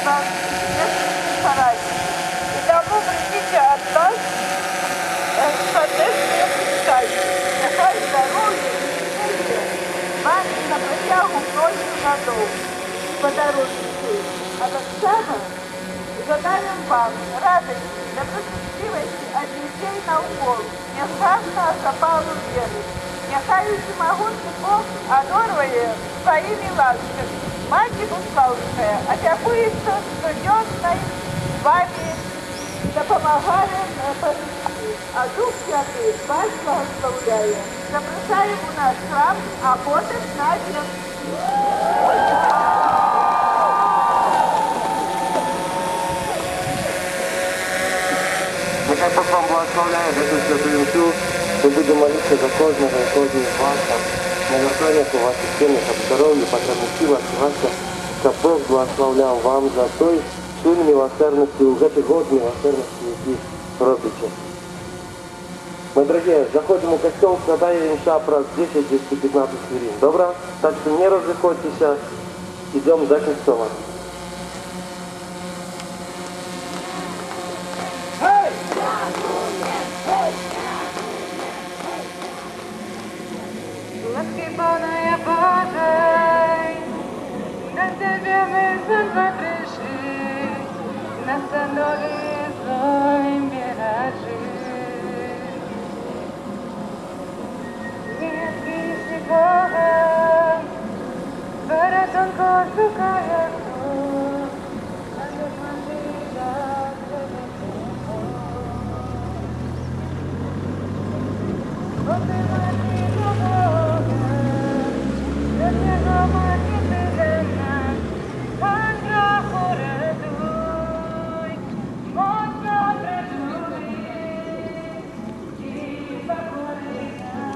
нас нескольких соратников. И тому примите от нас соответствие представить. Нехай здоровье и счастье вами на протягу многих годов подаруйте. А так само задаем вам радости, добросчастливости от детей науков, несказанно запалу веры. Нехай всемогутний Бог одорває своими ласками. Маті Буславська опікується щоденной вами, допомагає по житті, а Дух Святий вас благословляє. Запрошаємо у наш храм, а потім начнемо. Нехай Бог вам благословляє за цю святую мчу. Ми будемо молитися за кожного і кожну з вас, на верховних у ваших сім'ях, об здоров'ї, потребності вас, щоб Бог благословляв вам за той сум милосердності, уже год милосердності, які робите. Мои дорогие, заходим в костел, складаем имша про 10-15 хвилин. Добро? Так что не разыходьтесь, идем за костелом. Ласкипаная Божий, на Тебе мы снова пришли, на станове своим бережи. Нет песни Бога, баратон кожу каяку, а ты смотришь, вот ты мать Бога, я тебя мать бедна, ангра хоредуй, моцно прежуй, и покорина.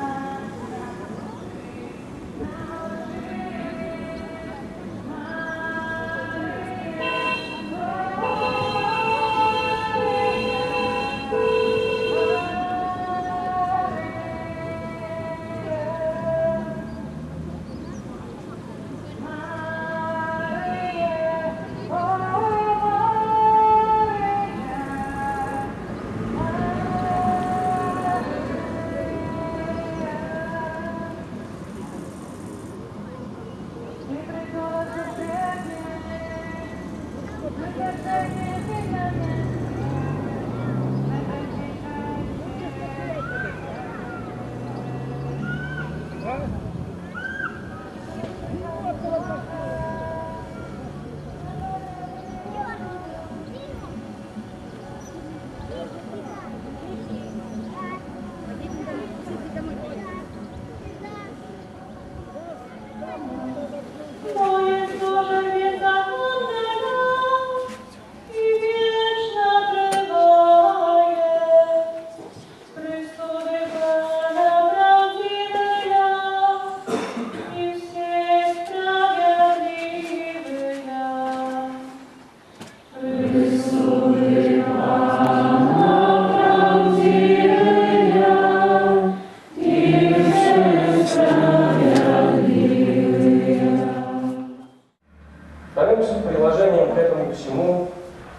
Вторым приложением к этому всему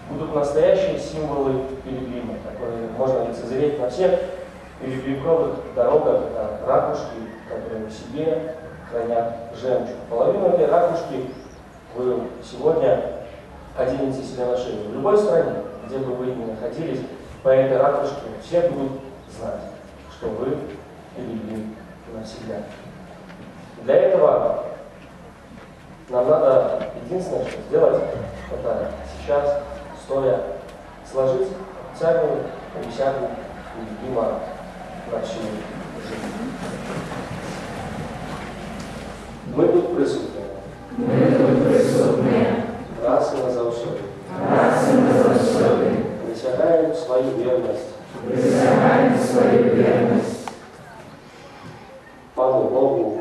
будут настоящие символы пилигрима, которые можно лицезреть на всех пилигримовых дорогах. Это ракушки, которые в себе хранят жемчуг. Половину этой ракушки вы сегодня оденете себе на шею. В любой стране, где бы вы ни находились, по этой ракушке все будут знать, что вы пилигрим навсегда. Для этого нам надо единственное, что сделать, это сейчас, стоя, сложить официальную присягу пилигрима на всю жизнь. Мы тут присутствуем. Раз и назавжди. Присягаем свою верность. Пану Богу.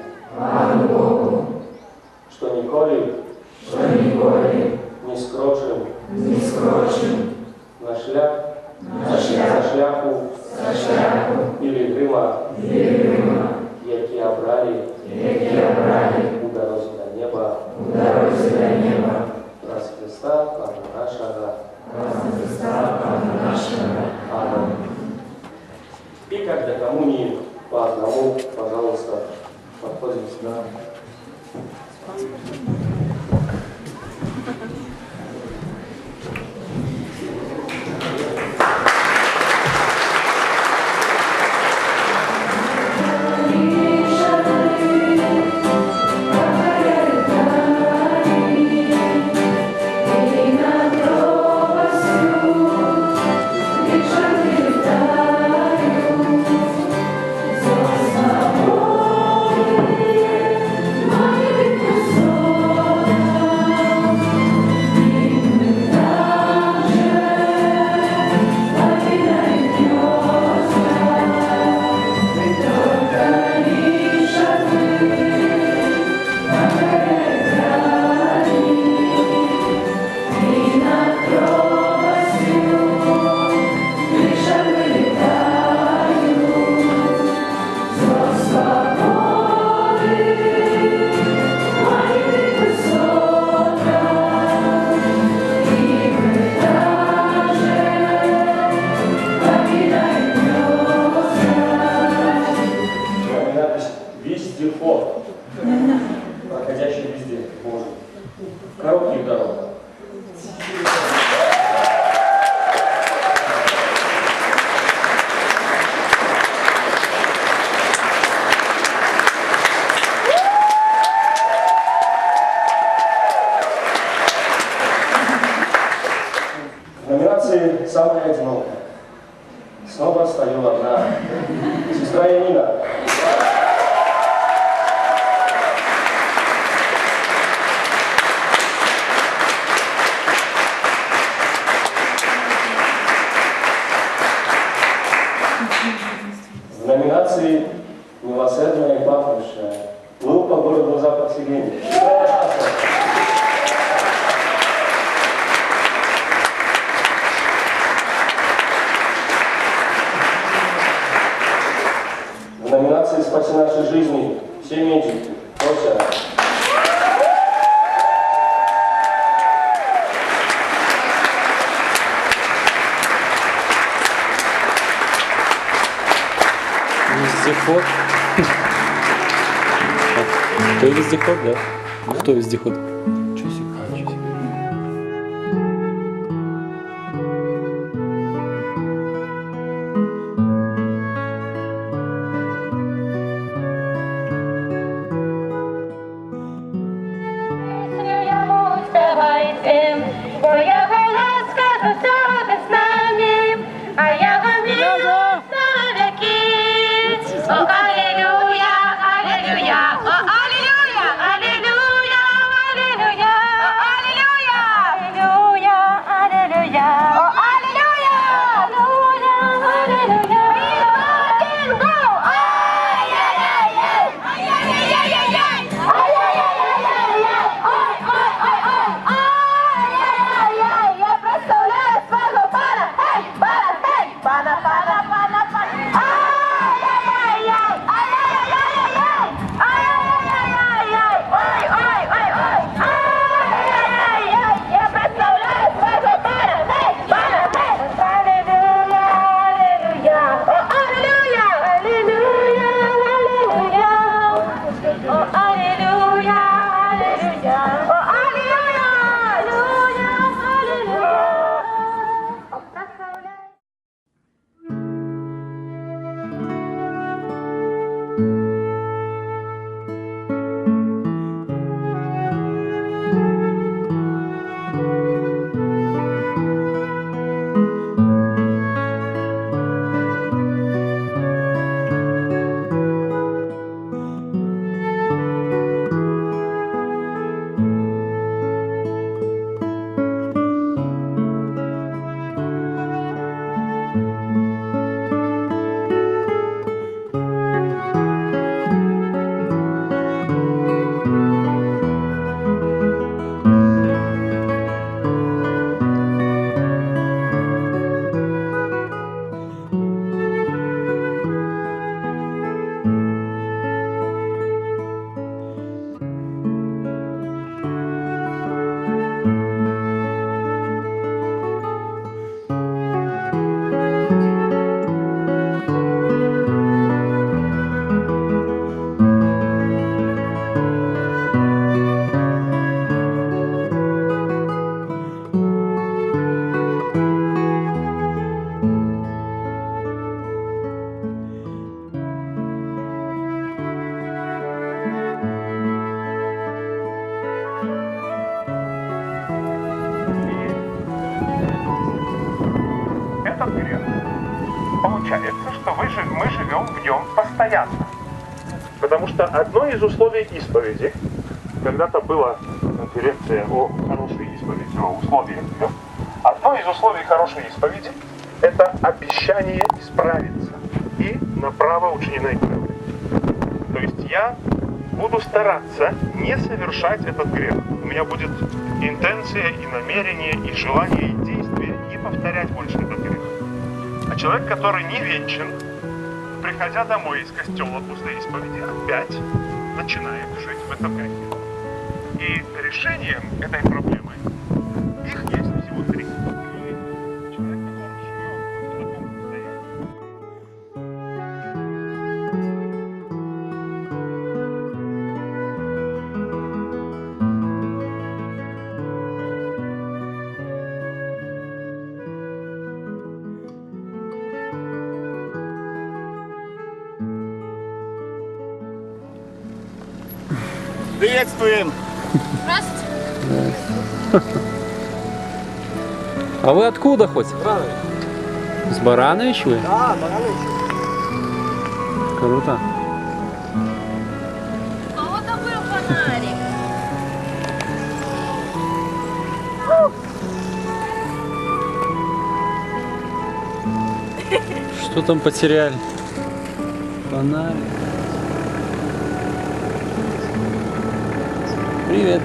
Что николи не скрочим на шляху пилигрима, які обрали у дорозі до неба широких дорогах. В номинации «Самая одинокая» снова стою одна. Сестра Янина. В номинации «Милосердная и пахнущая» плыл по городу запах сирени. В номинации «Спаси наши жизни» все медики. Тося. Вездеход. Ты вездеход, да? Кто вездеход? Чусик. Співайте, бо я голос скажу собі з нами, а я вам вірю на віки. О, алілюя, алілюя, о, алілюя, алілюя, алілюя, о, алілюя, алілюя, алілюя, о, алілюя, алілюя, алілюя. We can go! Ай-яй-яй-яй, ай-яй-яй-яй-яй, ай-яй-яй-яй-яй, ой, ой, ой, ой, ай-яй-яй-яй, я представляю свого пана, хей, пана, хей, пана, пана, пана, пана, ай-яй-яй-яй, ай-яй-яй-яй-яй, ай-яй-яй-яй-яй, ой, ой, ой, ой, ай-яй-яй-яй, я представляю свого пана, хей, пана, хей, аллилуйя, аллилуйя, о, аллилуйя, аллилуйя, аллилуйя, о, аллилуйя, аллилуйя, о, аллилуйя, аллилуйя, аллилуйя. Прославляй. Этот грех, получается, что мы живем в нем постоянно. Потому что одно из условий исповеди, когда-то была конференция о хорошей исповеди, о условиях ее, одно из условий хорошей исповеди – это обещание исправиться и направо учиненной правды. То есть я буду стараться не совершать этот грех. У меня будет интенция и намерение, и желание, и действие не повторять больше этот грех. А человек, который не венчан, приходя домой из костела после исповеди, опять начинает жить в этом грехе. И решением этой проблемы их есть всего три. Человек, который живет в таком состоянии, Приветствуем. А вы откуда хоть? С Баранович вы? Да, Баранович. Круто. А вот и был фонарик. Что там потеряли? Фонарик. Привет.